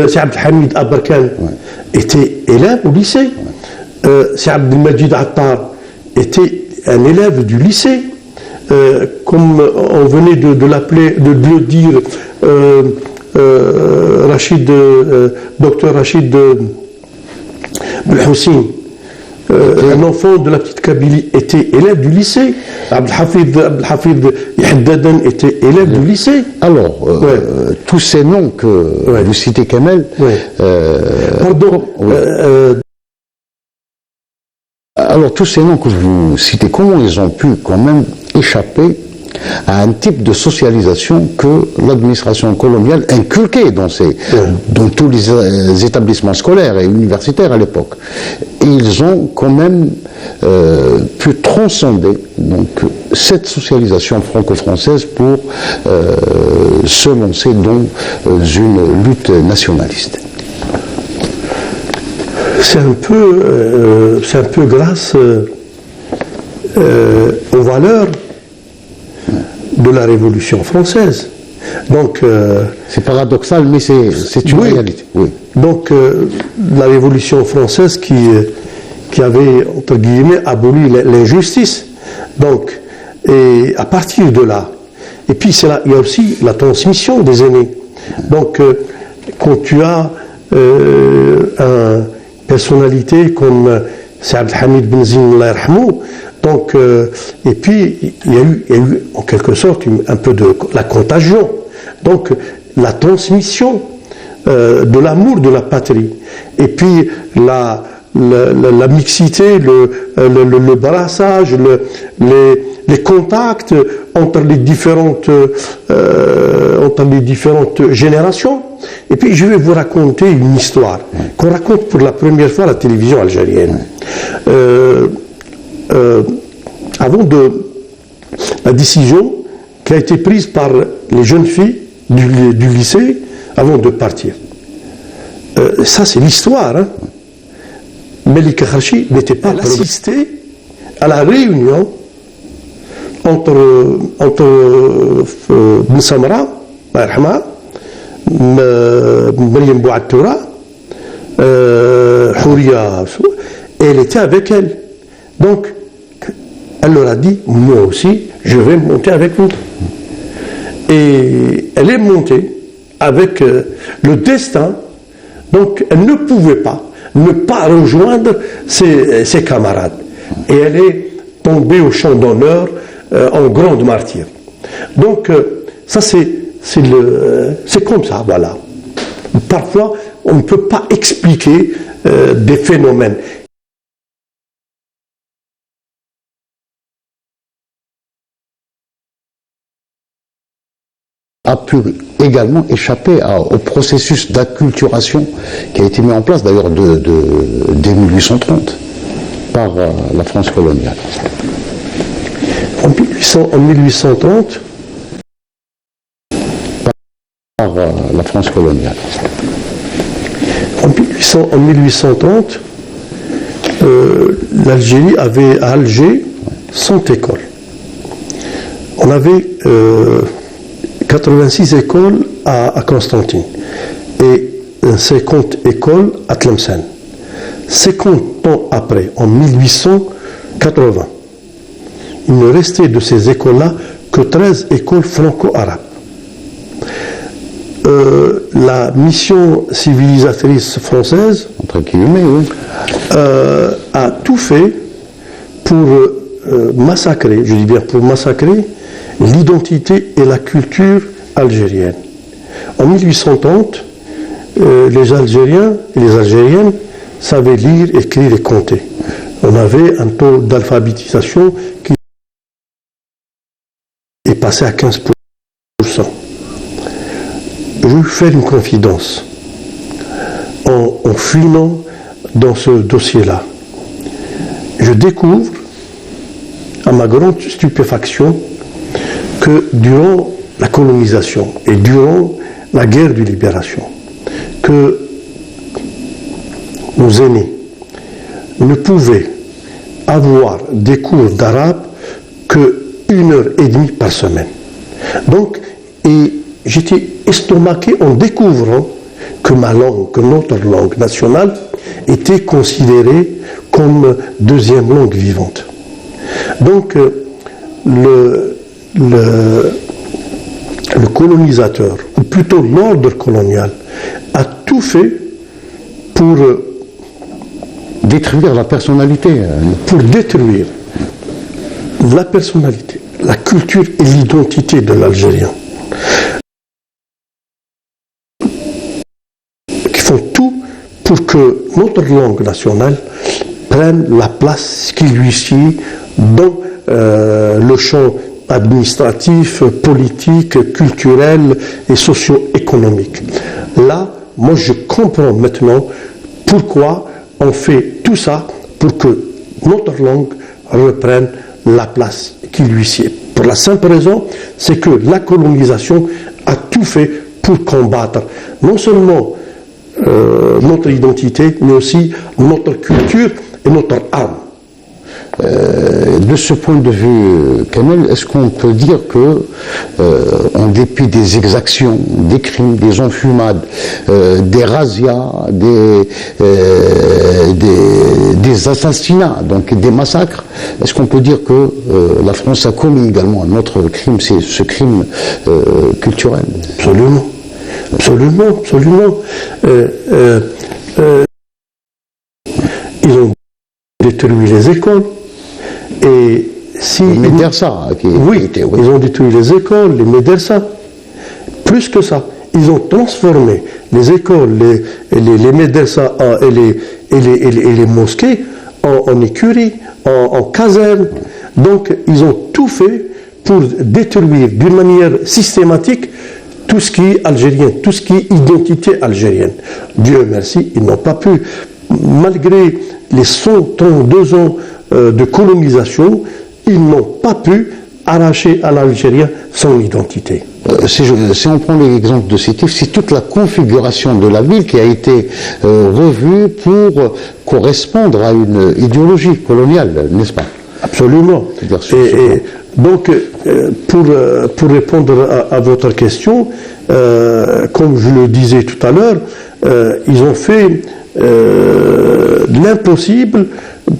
C'est Abdelhamid Abarkan était élève au lycée. C'est Abdelmajid Attar était un élève du lycée. Comme on venait de l'appeler, de le dire, docteur Rachid Belhoussin, un enfant de la petite Kabylie était élève du lycée. Abdelhafid Yahdadan était élève du lycée. Alors, tous ces noms que vous citez, Kamel, alors tous ces noms que vous citez, comment ils ont pu quand même échapper à un type de socialisation que l'administration coloniale inculquait dans tous les établissements scolaires et universitaires à l'époque. Et ils ont quand même pu transcender donc, cette socialisation franco-française pour se lancer dans une lutte nationaliste. C'est un peu grâce aux valeurs de la Révolution française. Donc, c'est paradoxal, mais c'est une réalité. Oui. Donc, la Révolution française qui avait, entre guillemets, aboli l'injustice. Donc, et à partir de là, et puis il y a aussi la transmission des aînés. Donc, quand tu as une personnalité comme Saad Hamid Benzine, Allah yarhamou, donc, et puis, il y a eu en quelque sorte un peu de la contagion. Donc, la transmission de l'amour de la patrie. Et puis, la mixité, le brassage, les contacts entre les différentes générations. Et puis, je vais vous raconter une histoire qu'on raconte pour la première fois à la télévision algérienne. Avant la décision qui a été prise par les jeunes filles du lycée avant de partir. Ça, c'est l'histoire. Hein. Melika Kharchi n'était pas assisté à la réunion entre Ben Samra, Mariam Bouattoura, Houria, et elle était avec elle. Donc, elle leur a dit, moi aussi, je vais monter avec vous. Et elle est montée avec le destin, donc elle ne pouvait pas ne pas rejoindre ses camarades. Et elle est tombée au champ d'honneur en grande martyre. Donc, ça c'est comme ça, voilà. Parfois, on ne peut pas expliquer des phénomènes. A pu également échapper au processus d'acculturation qui a été mis en place d'ailleurs dès 1830 par la France coloniale. En 1830 par la France coloniale. En 1830, l'Algérie avait à Alger 100 écoles. On avait 86 écoles à Constantine et 50 écoles à Tlemcen. 50 ans après, en 1880, il ne restait de ces écoles-là que 13 écoles franco-arabes. La mission civilisatrice française entre guillemets, oui, a tout fait pour massacrer, je dis bien pour massacrer, l'identité et la culture algérienne. En 1830, les Algériens et les Algériennes savaient lire, écrire et compter. On avait un taux d'alphabétisation qui est passé à 15%. Je vais vous faire une confidence. En fouillant dans ce dossier-là, je découvre, à ma grande stupéfaction, que durant la colonisation et durant la guerre de libération, que nos aînés ne pouvaient avoir des cours d'arabe que 1h30 par semaine. Donc, et j'étais estomaqué en découvrant que ma langue, que notre langue nationale était considérée comme deuxième langue vivante. Donc, le colonisateur, ou plutôt l'ordre colonial, a tout fait pour détruire la personnalité. Pour détruire la personnalité, la culture et l'identité de l'Algérien. Qui font tout pour que notre langue nationale prenne la place qui lui sied dans le champ administratif, politique, culturel et socio-économique. Là, moi je comprends maintenant pourquoi on fait tout ça pour que notre langue reprenne la place qui lui sied. Pour la simple raison, c'est que la colonisation a tout fait pour combattre non seulement notre identité, mais aussi notre culture et notre âme. De ce point de vue, Kamel, est-ce qu'on peut dire que, en dépit des exactions, des crimes, des enfumades, des razzias, des assassinats, donc des massacres, est-ce qu'on peut dire que la France a commis également un autre crime, c'est ce crime culturel? Absolument, absolument, absolument. Ils ont détruit les écoles. Et si les médersa, ils ont détruit les écoles, les médersa. Plus que ça, ils ont transformé les écoles, les médersa et les mosquées en écuries, en casernes. Donc, ils ont tout fait pour détruire d'une manière systématique tout ce qui est algérien, tout ce qui est identité algérienne. Dieu merci, ils n'ont pas pu, malgré les 132 ans de colonisation, ils n'ont pas pu arracher à l'Algérien son identité. Si on prend l'exemple de Sétif, c'est toute la configuration de la ville qui a été revue pour correspondre à une idéologie coloniale, n'est-ce pas? Absolument. Et donc, pour répondre à votre question, comme je le disais tout à l'heure, ils ont fait l'impossible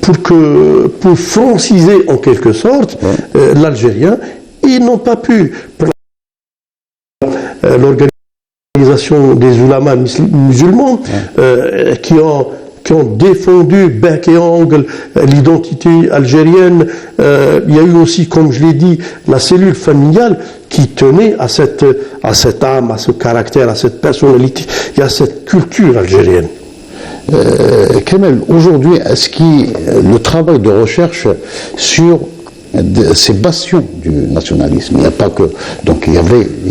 pour franciser en quelque sorte l'Algérien. Ils n'ont pas pu, pour l'organisation des oulémas musulmans, qui ont défendu bec et ongle l'identité algérienne. Il y a eu aussi, comme je l'ai dit, la cellule familiale qui tenait à cette âme, à ce caractère, à cette personnalité et à cette culture algérienne. Kamel, aujourd'hui, est-ce que le travail de recherche sur ces bastions du nationalisme, il n'y a pas que, donc il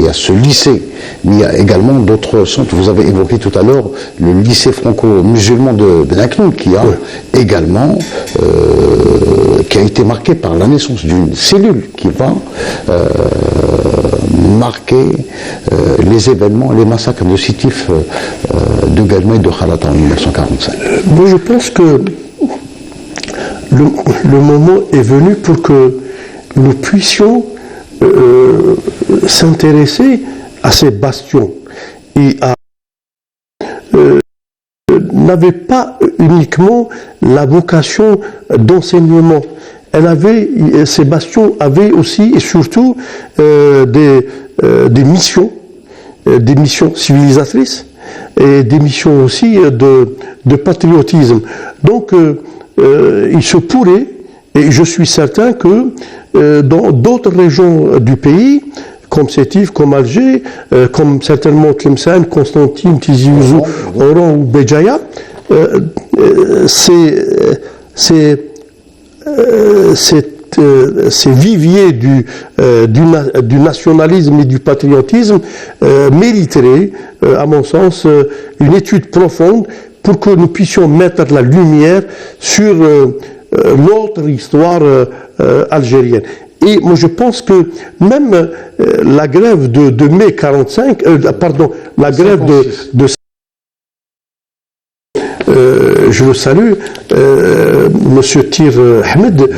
y a ce lycée, mais il y a également d'autres centres. Vous avez évoqué tout à l'heure le lycée franco-musulman de Benaknoun, qui a également, qui a été marqué par la naissance d'une cellule qui va marquer les événements, les massacres de Sétif, de Guelmé et de Khalata en 1945. Moi, je pense que le moment est venu pour que nous puissions s'intéresser à ces bastions et n'avait pas uniquement la vocation d'enseignement. Ces bastions avaient aussi et surtout des missions civilisatrices et des missions aussi de patriotisme. Donc, il se pourrait, et je suis certain que dans d'autres régions du pays, comme Sétif, comme Alger, comme certainement Tlemcen, Constantine, Tizi Ouzou, Oran ou Béjaïa, ces viviers du nationalisme et du patriotisme mériteraient, à mon sens, une étude profonde pour que nous puissions mettre la lumière sur notre histoire algérienne. Et moi je pense que même la grève de mai 45, la grève de je le salue, Monsieur Tir Ahmed,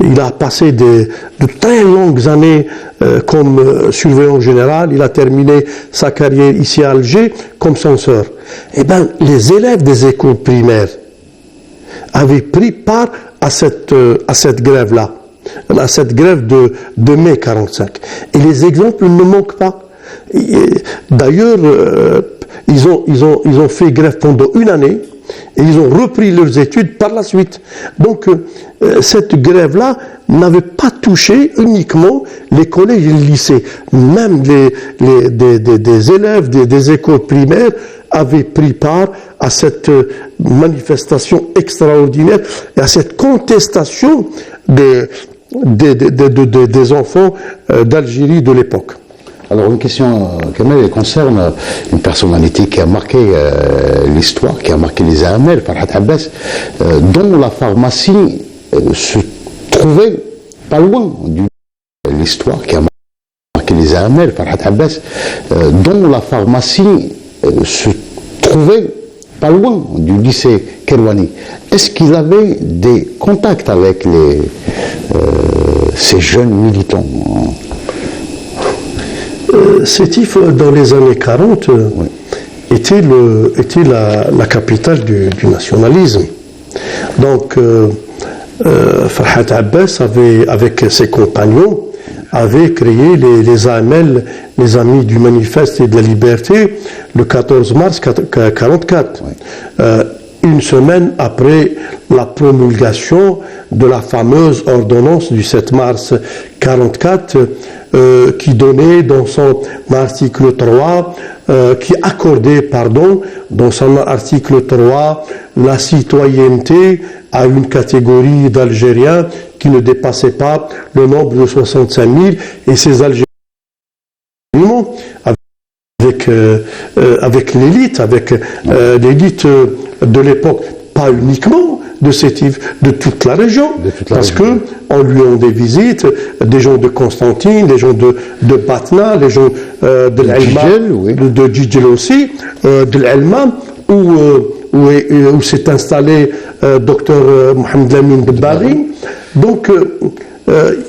il a passé de très longues années comme surveillant général, il a terminé sa carrière ici à Alger comme censeur. Eh bien, les élèves des écoles primaires avaient pris part à cette grève-là, à cette grève de mai 45. Et les exemples ne manquent pas. D'ailleurs, ils ont fait grève pendant une année et ils ont repris leurs études par la suite. Donc, cette grève-là n'avait pas touché uniquement les collèges et les lycées. Même des élèves des écoles primaires avaient pris part à cette manifestation extraordinaire et à cette contestation des enfants d'Algérie de l'époque. Alors une question, Kamel, concerne une personnalité qui a marqué l'histoire, qui a marqué les AML, Farhat Abbas, dont la pharmacie se trouvait pas loin de l'histoire, qui a marqué les AML, Farhat Abbas, dont la pharmacie se trouvait pas loin du lycée Kerouani. Est-ce qu'il avait des contacts avec ces jeunes militants? Sétif, dans les années 40, était la capitale du nationalisme. Donc, Farhat Abbas, avec ses compagnons, avait créé les AML, les Amis du Manifeste et de la Liberté, le 14 mars 1944. Une semaine après la promulgation de la fameuse ordonnance du 7 mars 1944, qui donnait dans son article 3, qui accordait, dans son article 3, la citoyenneté à une catégorie d'Algériens qui ne dépassait pas le nombre de 65 000, et ces Algériens, avec l'élite, de l'époque, pas uniquement de Sétif, de toute la région, parce que on lui rend des visites, des gens de Constantine, des gens de Batna, des gens de l'Elma, de Djidjel aussi, de l'Elma, où s'est installé docteur Mohamed Lamine Bari. Donc,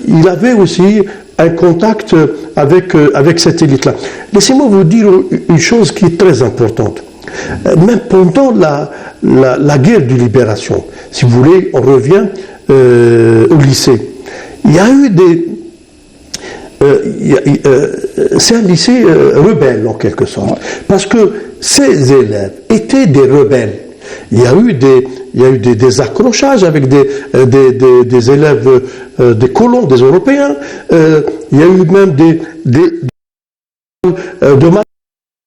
il avait aussi un contact avec cette élite-là. Laissez-moi vous dire une chose qui est très importante. Même pendant la guerre de libération, si vous voulez, on revient au lycée. Il y a eu c'est un lycée rebelle en quelque sorte, parce que ces élèves étaient des rebelles. Il y a eu des accrochages avec des élèves, des colons, des Européens. Il y a eu même de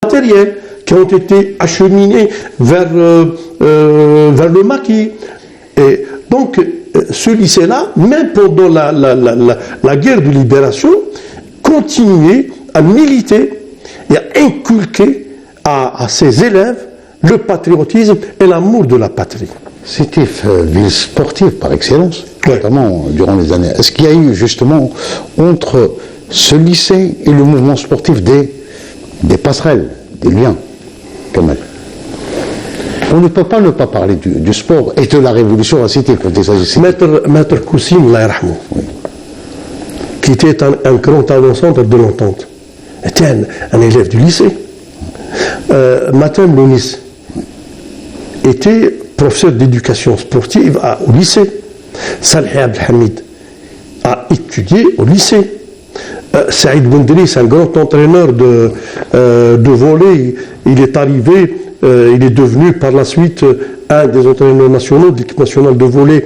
matériel qui ont été acheminés vers le maquis. Et donc, ce lycée-là, même pendant la guerre de libération, continuait à militer et à inculquer à ses élèves le patriotisme et l'amour de la patrie. C'était ville sportive par excellence, notamment durant les années. Est-ce qu'il y a eu justement entre ce lycée et le mouvement sportif des passerelles, des liens, Kamel? On ne peut pas ne pas parler du sport et de la révolution à Sétif quand il s'agit de Maître Koussine, qui était un grand avant-centre de l'entente, était un élève du lycée. Matem Lounis était professeur d'éducation sportive au lycée. Salih Abdelhamid a étudié au lycée. Saïd Boundris, un grand entraîneur de volley, il est arrivé, il est devenu par la suite un des entraîneurs nationaux de l'équipe nationale de volley,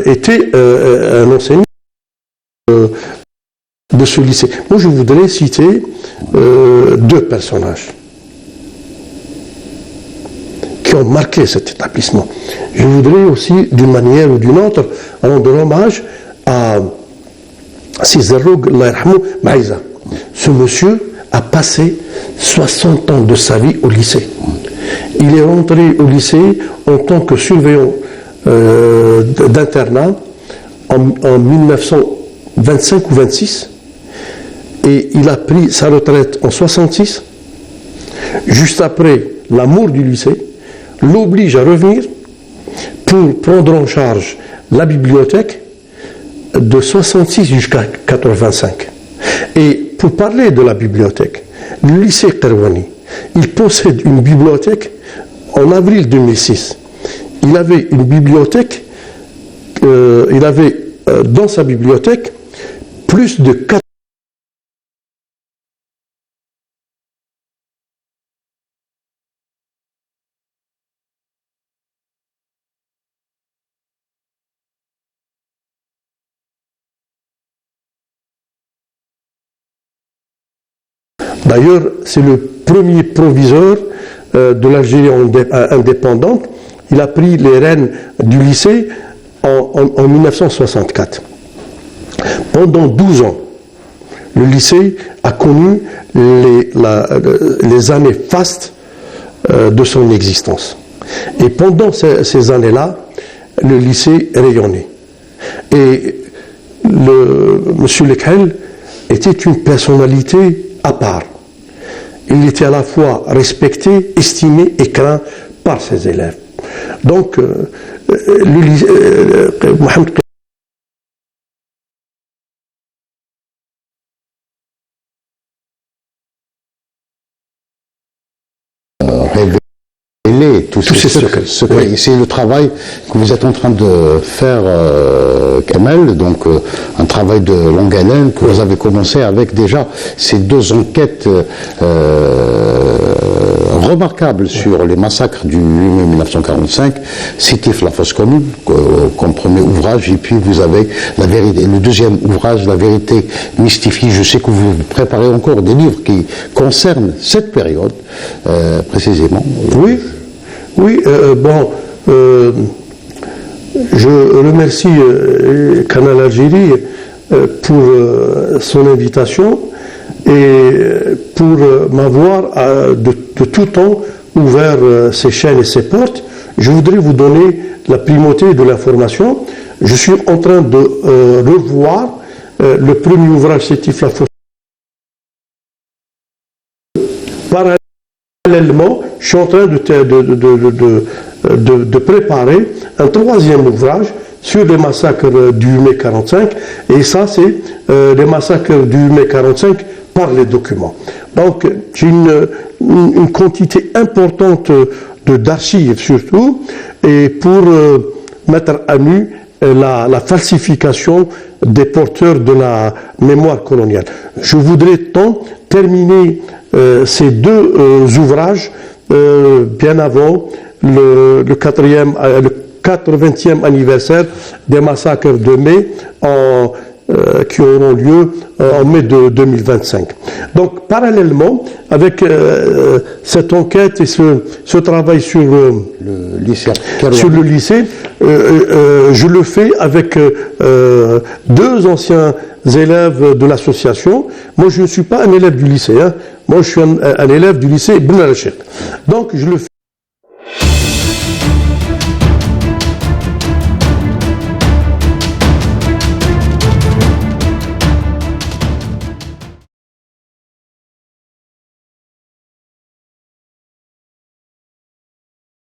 était un enseignant de ce lycée. Moi, je voudrais citer deux personnages qui ont marqué cet établissement. Je voudrais aussi, d'une manière ou d'une autre, rendre hommage à Cizerroug Maïza. Ce monsieur a passé 60 ans de sa vie au lycée. Il est rentré au lycée en tant que surveillant d'internat en 1925 ou 26, et il a pris sa retraite en 66. Juste après, l'amour du lycée l'oblige à revenir pour prendre en charge la bibliothèque de 66 jusqu'à 85. pour parler de la bibliothèque, le lycée Karouani, il possède une bibliothèque en avril 2006. Il avait une bibliothèque, dans sa bibliothèque plus de 4. D'ailleurs, c'est le premier proviseur de l'Algérie indépendante. Il a pris les rênes du lycée en 1964. Pendant 12 ans, le lycée a connu les années fastes de son existence. Et pendant ces années-là, le lycée rayonnait. Et M. Lekhel était une personnalité à part. Il était à la fois respecté, estimé et craint par ses élèves. Donc, Mohamed tous ces secrets. Oui. C'est le travail que vous êtes en train de faire, Kamel, donc un travail de longue haleine que vous avez commencé avec déjà ces 2 enquêtes remarquables sur les massacres du 8 mai 1945, Sétif, la fosse commune, comme premier ouvrage, et puis vous avez la vérité, le deuxième ouvrage, La vérité mystifiée. Je sais que vous préparez encore des livres qui concernent cette période, précisément. Oui, je remercie Canal Algérie pour son invitation et pour m'avoir de tout temps ouvert ses chaînes et ses portes. Je voudrais vous donner la primauté de l'information. Je suis en train de revoir le premier ouvrage Sétif la fosse. Parallèlement, je suis en train de préparer un 3e ouvrage sur les massacres du 8 mai 45, et ça c'est les massacres du 8 mai 45 par les documents. Donc j'ai une quantité importante d'archives surtout, et pour mettre à nu la falsification des porteurs de la mémoire coloniale. Je voudrais terminer ces 2 ouvrages bien avant le 80e anniversaire des massacres de mai qui auront lieu en mai de 2025. Donc parallèlement avec cette enquête et ce travail sur le lycée, je le fais avec 2 anciens élèves de l'association. Moi je ne suis pas un élève du lycée, hein. Moi je suis un élève du lycée Ibn al-Sheikh. Donc je le fais